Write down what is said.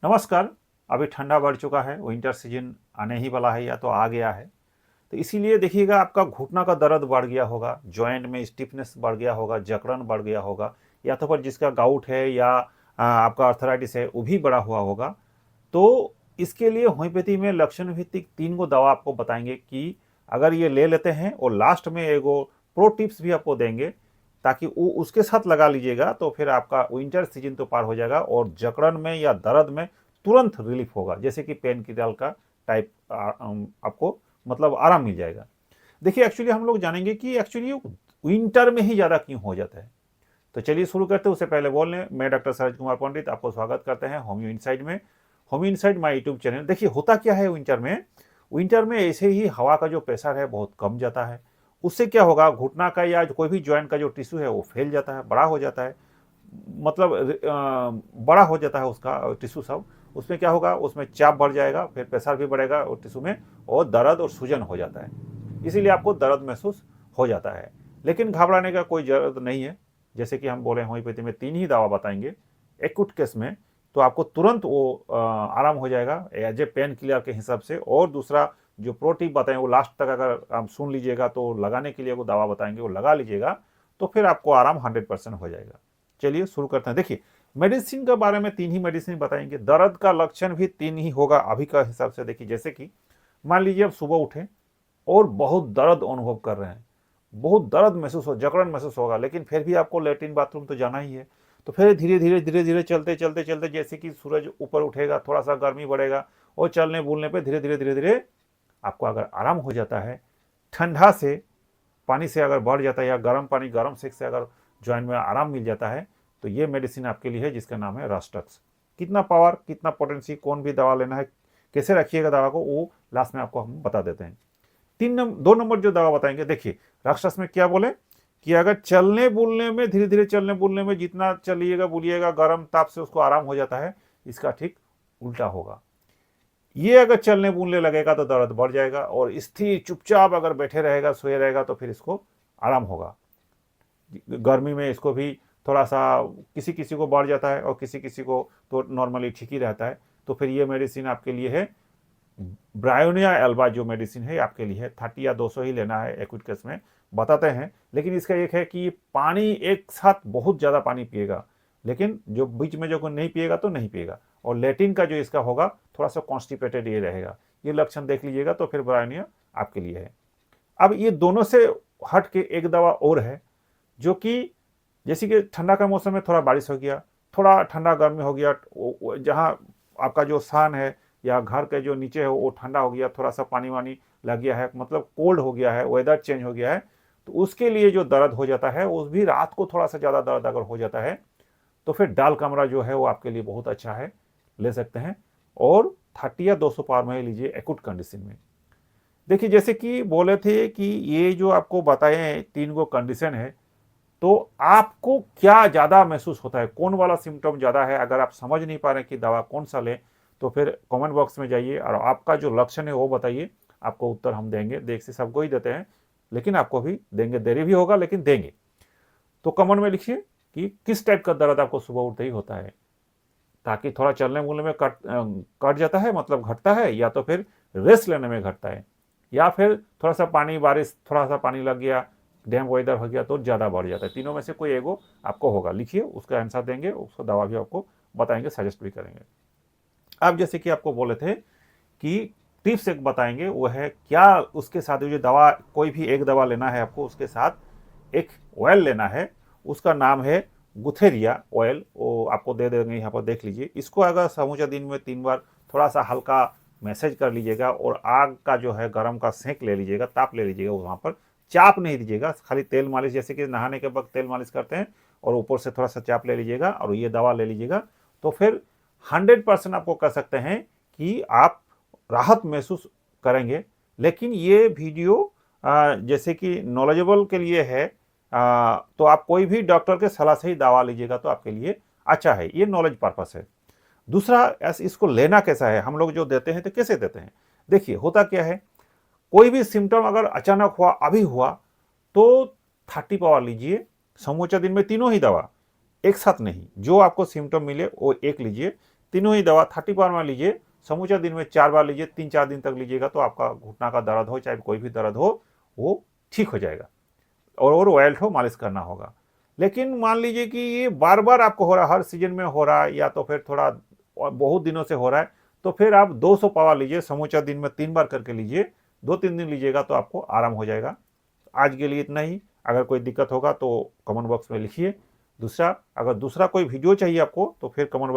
नमस्कार। अभी ठंडा बढ़ चुका है, विंटर सीजन आने ही वाला है या तो आ गया है। तो इसीलिए देखिएगा आपका घुटना का दर्द बढ़ गया होगा, जॉइंट में स्टिफनेस बढ़ गया होगा, जकड़न बढ़ गया होगा, या तो फिर जिसका गाउट है या आपका अर्थराइटिस है वो भी बढ़ा हुआ होगा। तो इसके लिए होम्योपैथी में लक्षण भित्तिक 3 गो दवा आपको बताएंगे कि अगर ये ले लेते हैं और लास्ट में एगो प्रो टिप्स भी आपको देंगे ताकि वो उसके साथ लगा लीजिएगा तो फिर आपका विंटर सीजन तो पार हो जाएगा और जकड़न में या दर्द में तुरंत रिलीफ होगा, जैसे कि पेन किलर का टाइप आपको मतलब आराम मिल जाएगा। देखिए एक्चुअली हम लोग जानेंगे कि एक्चुअली विंटर में ही ज़्यादा क्यों हो जाता है। तो चलिए शुरू करते हैं। उससे पहले बोल लें, मैं डॉक्टर सरज कुमार पंडित आपको स्वागत करते हैं होम्यो इनसाइड में। Homeo inside my YouTube channel. देखिए होता क्या है विंटर में ऐसे ही हवा का जो प्रेशर है बहुत कम जाता है। उससे क्या होगा, घुटना का या कोई भी जॉइंट का जो टिश्यू है वो फैल जाता है, बड़ा हो जाता है, मतलब बड़ा हो जाता है उसका टिश्यू सब। उसमें क्या होगा, उसमें चाप बढ़ जाएगा, फिर प्रेशर भी बढ़ेगा और टिश्यू में और दर्द और सूजन हो जाता है। इसीलिए आपको दर्द महसूस हो जाता है, लेकिन घबराने का कोई जरूरत नहीं है। जैसे कि हम बोले होम्योपैथी में 3 ही दवा बताएंगे एक्यूट केस में, तो आपको तुरंत वो आराम हो जाएगा एज ए पेन किलर के हिसाब से। और दूसरा जो प्रो टिप बताएं वो लास्ट तक अगर आप सुन लीजिएगा तो लगाने के लिए वो दवा बताएंगे वो लगा लीजिएगा तो फिर आपको आराम 100% हो जाएगा। चलिए शुरू करते हैं। देखिए मेडिसिन के बारे में 3 ही मेडिसिन बताएंगे। दर्द का लक्षण भी 3 ही होगा अभी का हिसाब से। देखिए जैसे कि मान लीजिए आप सुबह उठे और बहुत दर्द अनुभव कर रहे हैं, बहुत दर्द महसूस हो, जकड़न महसूस होगा, लेकिन फिर भी आपको लेट्रिन बाथरूम तो जाना ही है। तो फिर धीरे धीरे चलते चलते चलते जैसे कि सूरज ऊपर उठेगा, थोड़ा सा गर्मी बढ़ेगा और चलने बोलने पे धीरे धीरे आपको अगर आराम हो जाता है, ठंडा से पानी से अगर बढ़ जाता है या गर्म पानी गर्म सेक से अगर जॉइंट में आराम मिल जाता है, तो ये मेडिसिन आपके लिए है जिसका नाम है रास्टक्स। कितना पावर, कितना पोटेंसी, कौन भी दवा लेना है, कैसे रखिएगा दवा को, वो लास्ट में आपको हम बता देते हैं। 2 नंबर जो दवा बताएंगे, देखिए राक्षस में क्या बोले कि अगर चलने बोलने में, धीरे धीरे चलने बोलने में जितना चलिएगा बोलिएगा गर्म ताप से उसको आराम हो जाता है, इसका ठीक उल्टा होगा। ये अगर चलने बोलने लगेगा तो दर्द बढ़ जाएगा और स्थिर चुपचाप अगर बैठे रहेगा, सोए रहेगा तो फिर इसको आराम होगा। गर्मी में इसको भी थोड़ा सा किसी किसी को बढ़ जाता है और किसी किसी को तो नॉर्मली ठीक ही रहता है। तो फिर ये मेडिसिन आपके लिए है ब्रायोनिया एल्बा। जो मेडिसिन है आपके लिए है 30 या 200 ही लेना है एक्यूट केस में, बताते हैं। लेकिन इसका एक है कि पानी एक साथ बहुत ज़्यादा पानी पिएगा, लेकिन जो बीच में जो नहीं पिएगा तो नहीं पिएगा। और लेटिन का जो इसका होगा थोड़ा सा कॉन्स्टिपेटेड ये रहेगा। ये लक्षण देख लीजिएगा तो फिर ब्रायोनिया आपके लिए है। अब ये दोनों से हट के एक दवा और है जो कि जैसे कि ठंडा का मौसम में थोड़ा बारिश हो गया, थोड़ा ठंडा गर्मी हो गया, जहाँ आपका जो सान है या घर के जो नीचे है वो ठंडा हो गया, थोड़ा सा पानी वानी लग गया है, मतलब कोल्ड हो गया है, वेदर चेंज हो गया है, तो उसके लिए जो दर्द हो जाता है, उस भी रात को थोड़ा सा ज़्यादा दर्द अगर हो जाता है तो फिर डाल कमरा जो है वो आपके लिए बहुत अच्छा है, ले सकते हैं। और 30 या 200 पार में लीजिए एक्यूट कंडीशन में। देखिए जैसे कि बोले थे कि ये जो आपको बताए 3 गो कंडीशन है, तो आपको क्या ज़्यादा महसूस होता है, कौन वाला सिम्टम ज़्यादा है। अगर आप समझ नहीं पा रहे कि दवा कौन सा लें तो फिर कमेंट बॉक्स में जाइए और आपका जो लक्षण है वो बताइए, आपको उत्तर हम देंगे। देख से सबको ही देते हैं, लेकिन आपको भी देंगे, देरी भी होगा लेकिन देंगे। तो कमेंट में लिखिए कि किस टाइप का दर्द आपको सुबह उठते ही होता है, ताकि थोड़ा चलने बोलने में कट जाता है, मतलब घटता है, या तो फिर रेस्ट लेने में घटता है, या फिर थोड़ा सा पानी, बारिश, थोड़ा सा पानी लग गया, डैम वेदर हो गया तो ज़्यादा बढ़ जाता है। तीनों में से कोई एगो आपको होगा। लिखिए, उसका आंसर देंगे, उसको दवा भी आपको बताएंगे, सजेस्ट भी करेंगे। अब जैसे कि आपको बोले थे कि टिप्स एक बताएंगे, वो है क्या, उसके साथ जो दवा, कोई भी एक दवा लेना है आपको, उसके साथ एक ऑयल लेना है, उसका नाम है गुथेरिया ऑयल। वो आपको दे देंगे, यहाँ पर देख लीजिए। इसको अगर समूचा दिन में 3 बार थोड़ा सा हल्का मैसेज कर लीजिएगा और आग का जो है गर्म का सेंक ले लीजिएगा, ताप ले लीजिएगा, वहाँ पर चाप नहीं दीजिएगा, खाली तेल मालिश, जैसे कि नहाने के वक्त तेल मालिश करते हैं, और ऊपर से थोड़ा सा चाप ले लीजिएगा और ये दवा ले लीजिएगा। तो फिर 100% आपको कह सकते हैं कि आप राहत महसूस करेंगे। लेकिन ये वीडियो जैसे कि नॉलेजेबल के लिए है, तो आप कोई भी डॉक्टर के सलाह से ही दवा लीजिएगा तो आपके लिए अच्छा है, ये नॉलेज पर्पस है। दूसरा, इसको लेना कैसा है, हम लोग जो देते हैं तो कैसे देते हैं। देखिए होता क्या है, कोई भी सिम्टम अगर अचानक हुआ, अभी हुआ, तो 30 पावर लीजिए। समूचा दिन में तीनों ही दवा एक साथ नहीं, जो आपको सिम्टम मिले वो एक लीजिए। तीनों ही दवा 30 पावर में लीजिए, समूचा दिन में 4 बार लीजिए, 3-4 दिन तक लीजिएगा तो आपका घुटना का दर्द हो चाहे कोई भी दर्द हो वो ठीक हो जाएगा। और ऑयल हो मालिश करना होगा। लेकिन मान लीजिए कि ये बार बार आपको हो रहा है, हर सीजन में हो रहा है या तो फिर थोड़ा बहुत दिनों से हो रहा है, तो फिर आप 200 पावा लीजिए, समूचा दिन में 3 बार करके लीजिए, 2-3 दिन लीजिएगा तो आपको आराम हो जाएगा। आज के लिए इतना ही। अगर कोई दिक्कत होगा तो कमेंट बॉक्स में लिखिए। दूसरा, अगर दूसरा कोई वीडियो चाहिए आपको तो फिर कमेंट